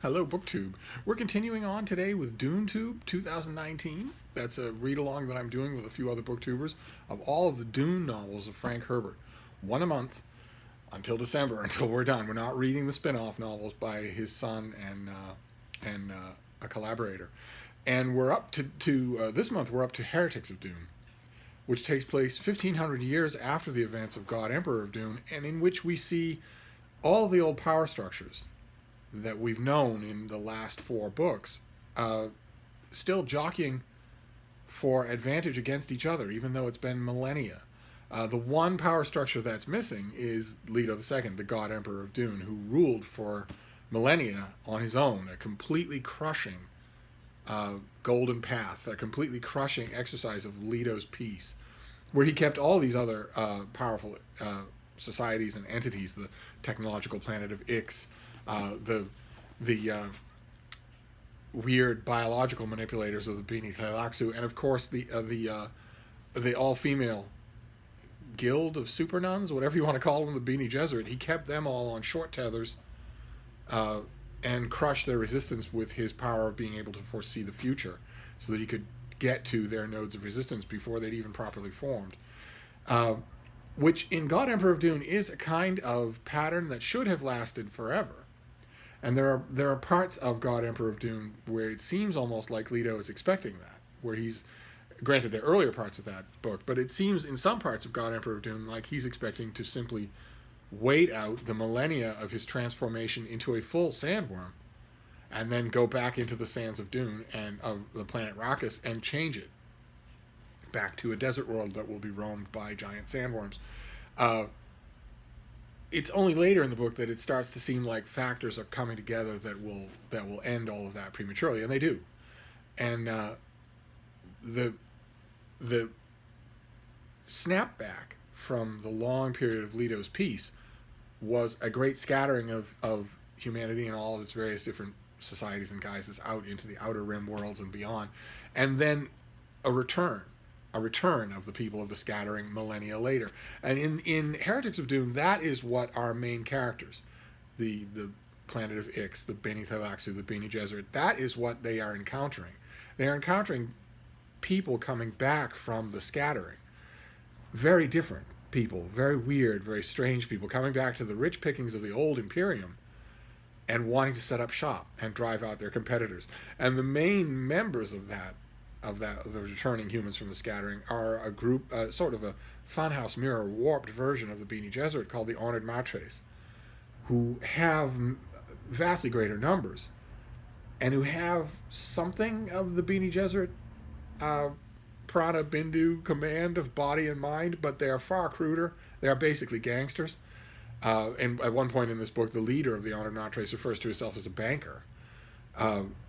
Hello, BookTube. We're continuing on today with DuneTube 2019. That's a read-along that I'm doing with a few other BookTubers of all of the Dune novels of Frank Herbert. One a month until December, until we're done. We're not reading the spin-off novels by his son and a collaborator. And we're up to this month, we're up to Heretics of Dune, which takes place 1,500 years after the events of God Emperor of Dune, and in which we see all the old power structures that we've known in the last four books still jockeying for advantage against each other, even though it's been millennia. The one power structure that's missing is Leto II, the God Emperor of Dune, who ruled for millennia on his own, a completely crushing golden path, a completely crushing exercise of Leto's peace, where he kept all these other powerful societies and entities, the technological planet of Ix, the weird biological manipulators of the Bene Tleilaxu, and of course the all female guild of super nuns, whatever you want to call them, the Bene Gesserit. He kept them all on short tethers and crushed their resistance with his power of being able to foresee the future, so that he could get to their nodes of resistance before they'd even properly formed. Which in God Emperor of Dune is a kind of pattern that should have lasted forever. And there are parts of God Emperor of Dune where it seems almost like Leto is expecting that, where he's, granted there are earlier parts of that book, but it seems in some parts of God Emperor of Dune like he's expecting to simply wait out the millennia of his transformation into a full sandworm, and then go back into the sands of Dune and of the planet Arrakis and change it back to a desert world that will be roamed by giant sandworms. Uh, it's only later in the book that it starts to seem like factors are coming together that will end all of that prematurely, and they do. And the the snapback from the long period of Leto's peace was a great scattering of humanity and all of its various different societies and guises out into the outer rim worlds and beyond, and then a return a return of the people of the scattering millennia later. And in Heretics of Dune, that is what our main characters, the planet of Ix, the Bene Tleilaxu, the Bene Gesserit, that is what they are encountering. They are encountering people coming back from the scattering. Very different people, very weird, very strange people coming back to the rich pickings of the old Imperium and wanting to set up shop and drive out their competitors. And the main members of the returning humans from the scattering are a group, sort of a funhouse mirror warped version of the Bene Gesserit called the Honored Matres, who have vastly greater numbers and who have something of the Bene Gesserit Prana Bindu command of body and mind, but they are far cruder. They are basically gangsters. And at one point in this book, the leader of the Honored Matres refers to himself as a banker.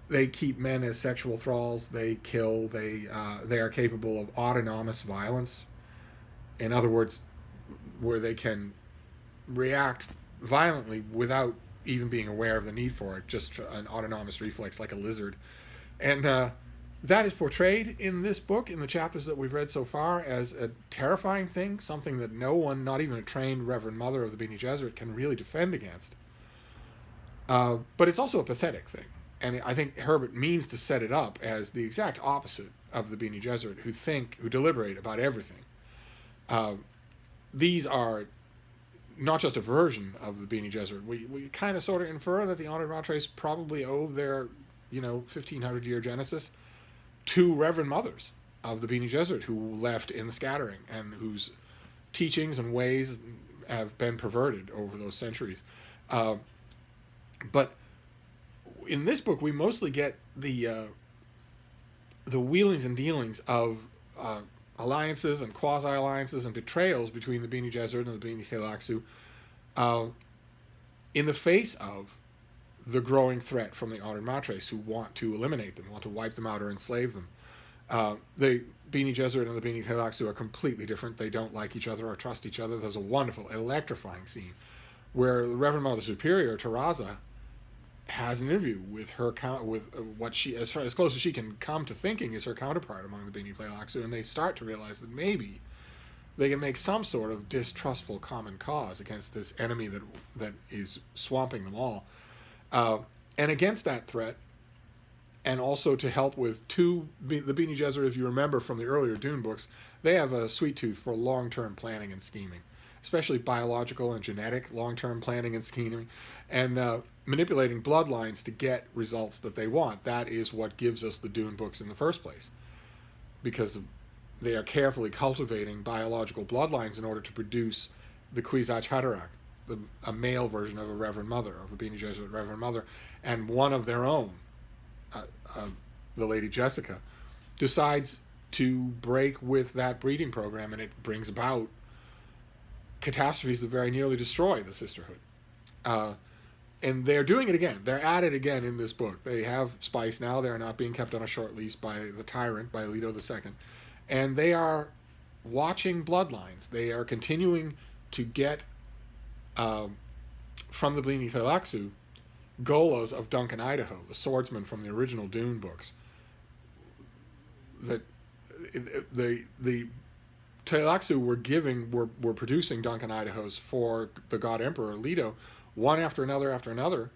They keep men as sexual thralls. They kill. They are capable of autonomous violence. In other words, where they can react violently without even being aware of the need for it, just an autonomous reflex like a lizard. And that is portrayed in this book, in the chapters that we've read so far, as a terrifying thing, something that no one, not even a trained Reverend Mother of the Bene Gesserit, can really defend against. But it's also a pathetic thing. And I think Herbert means to set it up as the exact opposite of the Bene Gesserit, who deliberate about everything. These are not just a version of the Bene Gesserit. We kind of sort of infer that the Honored Matres probably owe their, 1,500-year genesis to Reverend Mothers of the Bene Gesserit who left in the scattering and whose teachings and ways have been perverted over those centuries. But in this book, we mostly get the wheelings and dealings of alliances and quasi-alliances and betrayals between the Bene Gesserit and the Bene Tleilaxu in the face of the growing threat from the Honored Matres, who want to eliminate them, want to wipe them out or enslave them. The Bene Gesserit and the Bene Tleilaxu are completely different. They don't like each other or trust each other. There's a wonderful, electrifying scene where the Reverend Mother Superior, Taraza, has an interview with her with what she, as close as she can come to thinking, is her counterpart among the Bene Tleilaxu, and they start to realize that maybe they can make some sort of distrustful common cause against this enemy that is swamping them all. And against that threat, and also to help with the Bene Gesserit, if you remember from the earlier Dune books, they have a sweet tooth for long-term planning and scheming, especially biological and genetic long-term planning and scheming, and manipulating bloodlines to get results that they want. That is what gives us the Dune books in the first place, because they are carefully cultivating biological bloodlines in order to produce the Kwisatz Haderach, a male version of a Reverend Mother, of a Bene Gesserit Reverend Mother, and one of their own, the Lady Jessica, decides to break with that breeding program, and it brings about catastrophes that very nearly destroy the sisterhood. And they're doing it again. They're at it again in this book. They have spice now. They're not being kept on a short leash by the tyrant, by Leto II. And they are watching bloodlines. They are continuing to get from the Bene Thalaxu Golas of Duncan, Idaho, the swordsman from the original Dune books. That the Thalaxu were producing Duncan, Idahos for the God Emperor Leto, one after another,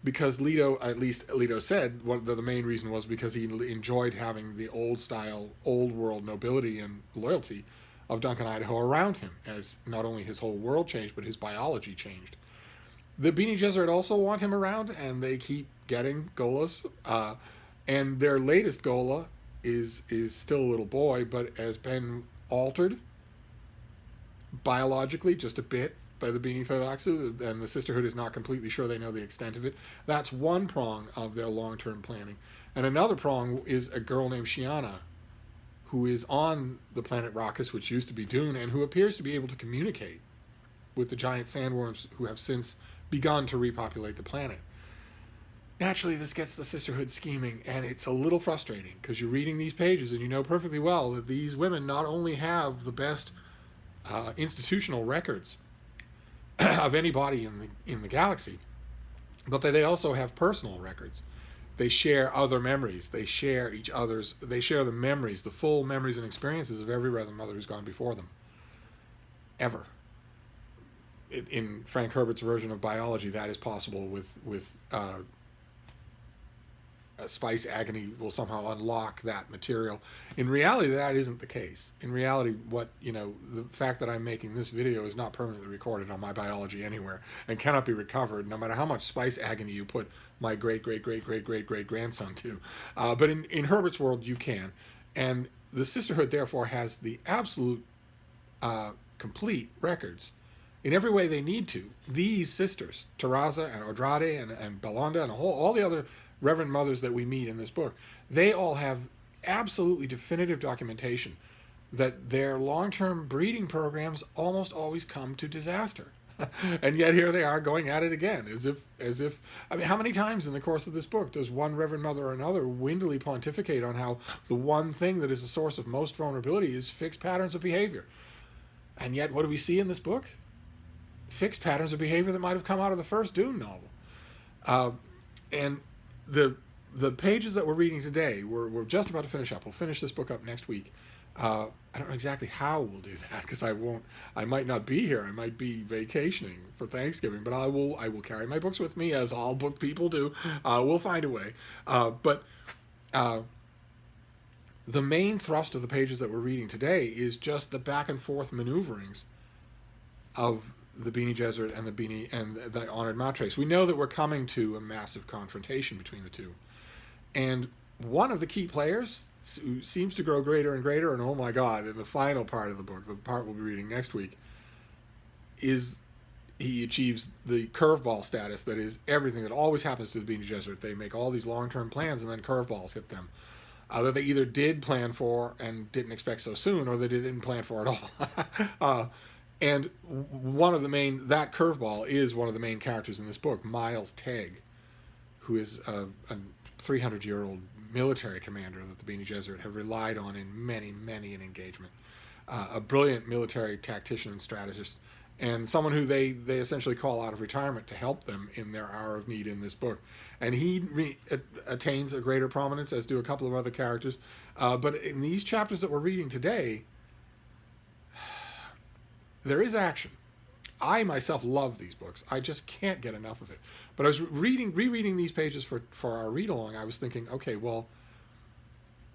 because Leto, at least Leto said, the main reason was because he enjoyed having the old style, old world nobility and loyalty of Duncan, Idaho around him, as not only his whole world changed, but his biology changed. The Bene Gesserit also want him around, and they keep getting Golas. And their latest Gola is still a little boy, but has been altered biologically just a bit by the Bene Thalaxu, and the Sisterhood is not completely sure they know the extent of it. That's one prong of their long-term planning. And another prong is a girl named Shiana, who is on the planet Raucus, which used to be Dune, and who appears to be able to communicate with the giant sandworms who have since begun to repopulate the planet. Naturally, this gets the Sisterhood scheming, and it's a little frustrating, because you're reading these pages and you know perfectly well that these women not only have the best institutional records of anybody in the galaxy, but that they also have personal records. They share other memories. They share the memories, the full memories and experiences of every Reverend Mother who's gone before them. Ever. In Frank Herbert's version of biology, that is possible with spice agony will somehow unlock that material. In reality, that isn't the case. In reality, the fact that I'm making this video is not permanently recorded on my biology anywhere and cannot be recovered, no matter how much spice agony you put my great-great-great-great-great-great-grandson to. But in Herbert's world, you can. And the Sisterhood, therefore, has the absolute complete records in every way they need to. These sisters, Terraza and Odrade and Belonda and all the other Reverend Mothers that we meet in this book, they all have absolutely definitive documentation that their long-term breeding programs almost always come to disaster. And yet here they are going at it again, as if I mean, how many times in the course of this book does one Reverend Mother or another windily pontificate on how the one thing that is a source of most vulnerability is fixed patterns of behavior? And yet what do we see in this book? Fixed patterns of behavior that might have come out of the first Dune novel. And the pages that we're reading today, we're just about to finish up. We'll finish this book up next week. I don't know exactly how we'll do that, because I might not be here. I might be vacationing for Thanksgiving, but I will carry my books with me, as all book people do. We'll find a way. But the main thrust of the pages that we're reading today is just the back and forth maneuverings of the Bene Gesserit and the Honored Matres. We know that we're coming to a massive confrontation between the two. And one of the key players who seems to grow greater and greater, and oh my God, in the final part of the book, the part we'll be reading next week, is he achieves the curveball status that is everything that always happens to the Bene Gesserit. They make all these long-term plans and then curveballs hit them. That they either did plan for and didn't expect so soon, or they didn't plan for at all. And that curveball is one of the main characters in this book, Miles Tegg, who is a 300-year-old military commander that the Bene Gesserit have relied on in many an engagement. A brilliant military tactician and strategist, and someone who they essentially call out of retirement to help them in their hour of need in this book. And he attains a greater prominence, as do a couple of other characters. But in these chapters that we're reading today, there is action. I myself love these books. I just can't get enough of it. But I was rereading these pages for our read along. I was thinking, okay, well,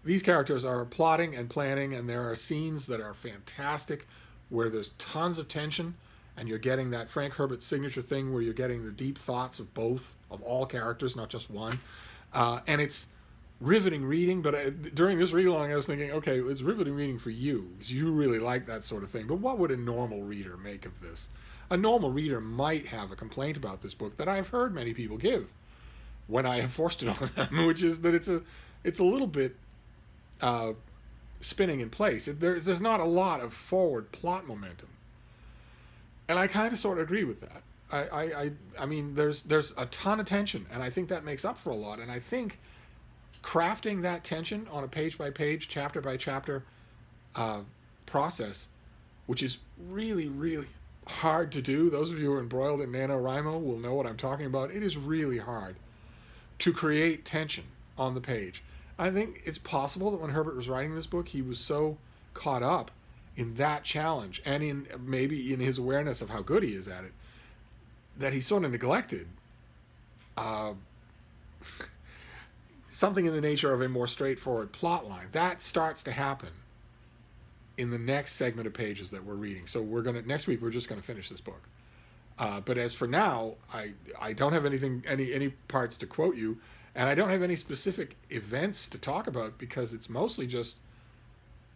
these characters are plotting and planning, and there are scenes that are fantastic where there's tons of tension, and you're getting that Frank Herbert signature thing where you're getting the deep thoughts of all characters, not just one. And it's riveting reading, but during this read along I was thinking, okay, it's riveting reading for you because you really like that sort of thing, but what would a normal reader make of this? A normal reader might have a complaint about this book that I've heard many people give when I have forced it on them, which is that it's a little bit spinning in place. There's not a lot of forward plot momentum, and I kind of sort of agree with that. I mean, there's a ton of tension, and I think that makes up for a lot. And I think crafting that tension on a page by page, chapter by chapter process, which is really, really hard to do. Those of you who are embroiled in NaNoWriMo will know what I'm talking about. It is really hard to create tension on the page. I think it's possible that when Herbert was writing this book, he was so caught up in that challenge and in maybe in his awareness of how good he is at it that he sort of neglected something in the nature of a more straightforward plot line. That starts to happen in the next segment of pages that we're reading. So next week we're just gonna finish this book. But as for now, I don't have any parts to quote you, and I don't have any specific events to talk about because it's mostly just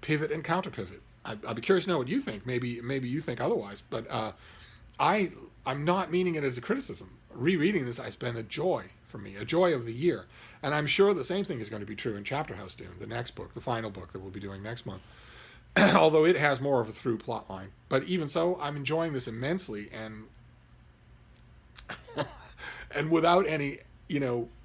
pivot and counter pivot. I'd be curious to know what you think. Maybe you think otherwise, but I'm not meaning it as a criticism. Rereading this has been a joy for me, a joy of the year, and I'm sure the same thing is going to be true in Chapter House Dune, the next book, the final book that we'll be doing next month. Although it has more of a through plot line, but even so, I'm enjoying this immensely, and and without any,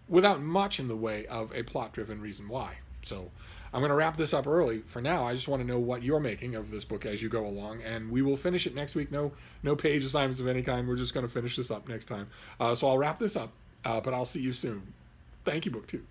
without much in the way of a plot-driven reason why. So I'm going to wrap this up early for now. I just want to know what you're making of this book as you go along, and we will finish it next week. No page assignments of any kind. We're just going to finish this up next time. So I'll wrap this up, but I'll see you soon. Thank you, BookTube.